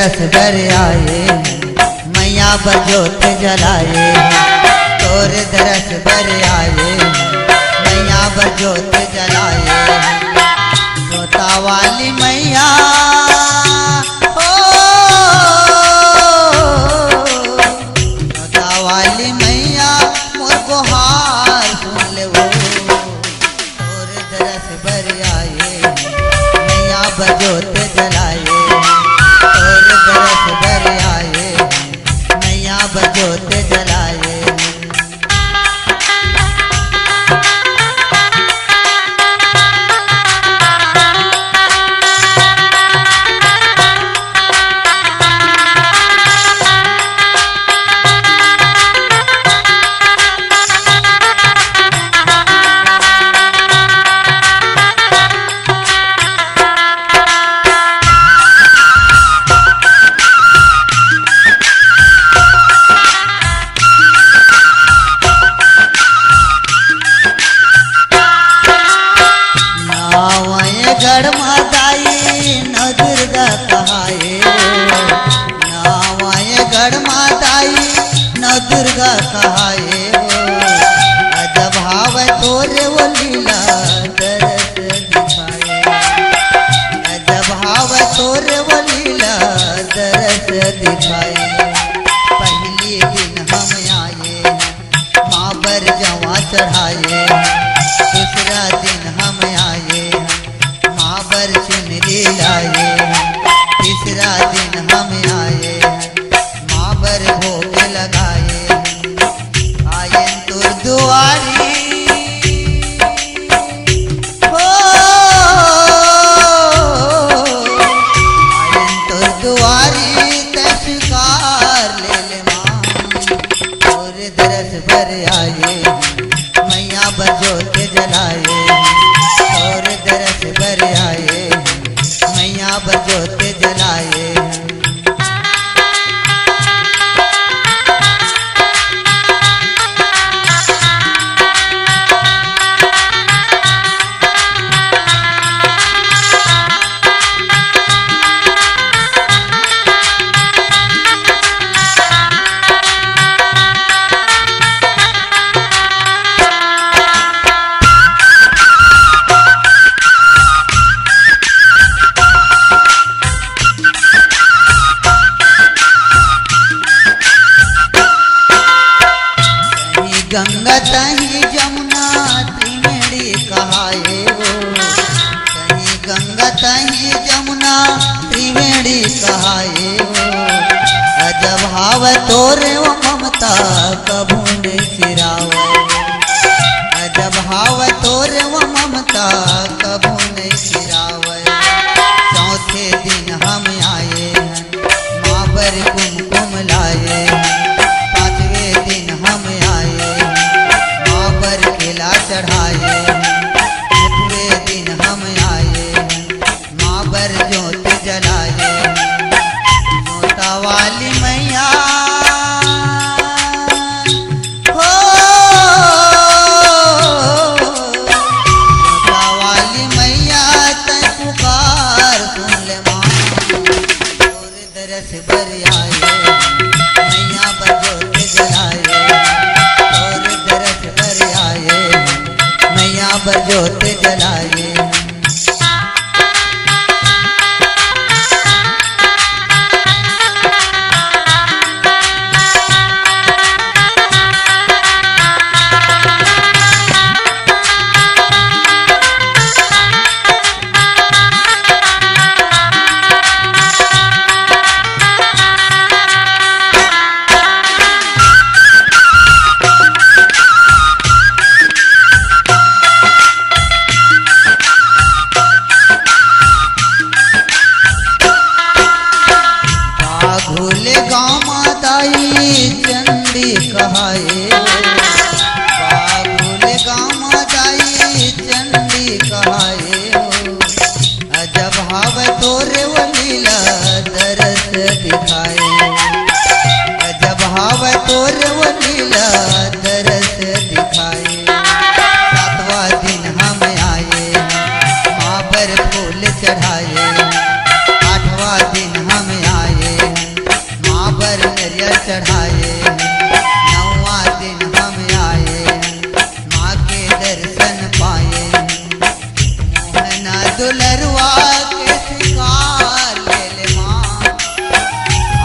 दरस बर आए मैया बजोत जलाए। तोर दरस बर आए मैया बजोत जलाए। जोता वाली मैया हो, जोता वाली मैया मोर गुहार सुन ले वो। तोर दरस बर आए मैया बजोत जलाए। तोर दरस बर आए मैया बजोत जलाए। गढ़ माताई न दुर्गा कहाए। नावाए गढ़ माताई न दुर्गा कहाए। अजब भाव तोरे वो लीला दरस दिखाए। अजब भाव तोरे वो लीला दरस दिखाए। पहली दिन हम आए माँ पर जवा चढ़ाए। दूसरा दिन हम आए पर चुनरी लाए। तीसरा दिन हम आए माँ पर भोग लगाए। आयन तुर दुआरी हो, आयन तुर दुआरी तस्कार ले ले माँ। तोर दरस पर आए मैया बजोत जलाए। और दरस बर आए मैया बजोत जलाए। गंगा तही जमुना त्रिवेणी कहाए हो। कहीं गंगा तही जमुना त्रिवेणी कहाए हो। अजब भाव तोरे वो ममता कभू ने सिरावे। अजब भाव तोरे वो ममता कभू ने सिरावे। चौथे दिन हम आए माँ पर कुमकुम लाए। पांचवें दिन हम आए माँ पर केला चढ़ाए। छठवें दिन हम आए माँ पर जोत जलाए। जोता वाली मैया हो, जोता वाली मैया तै पुकार सुन ले माँ। तोर दरस बर आए मैया बजोत जलाए। और दरस बर आए मैया बजोत जलाए। घोले गाँव माताई चंडी कहाए। घोले गाँव माताई चंडी कहाए। अजब भाव तोरे वो लीला दरस दिखाए। अजब भाव तोरे वो लीला दरस दिखाए। सातवां दिन हम आए माँ पर फूल चढ़ाए। आठवां दिन हम आए चुनरिया चढ़ाए, नौवा दिन हम आए, माँ के दर्शन पाए। मोहना दुलरुआ के शिकार ले ले माँ,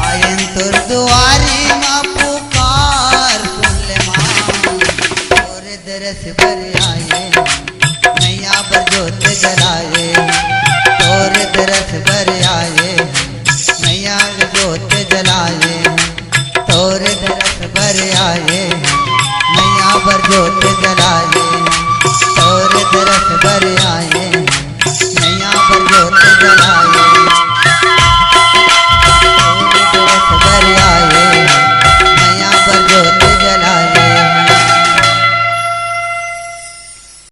आयन तुर दुआरी माँ पुकार सुन ले माँ। तोरे दरस पर आए, नैया पर जोत जलाए, तोरे दरस पर आए, नैया जोत जलाए, तोरे दरस पर आए, नैया पर जोत जलाए।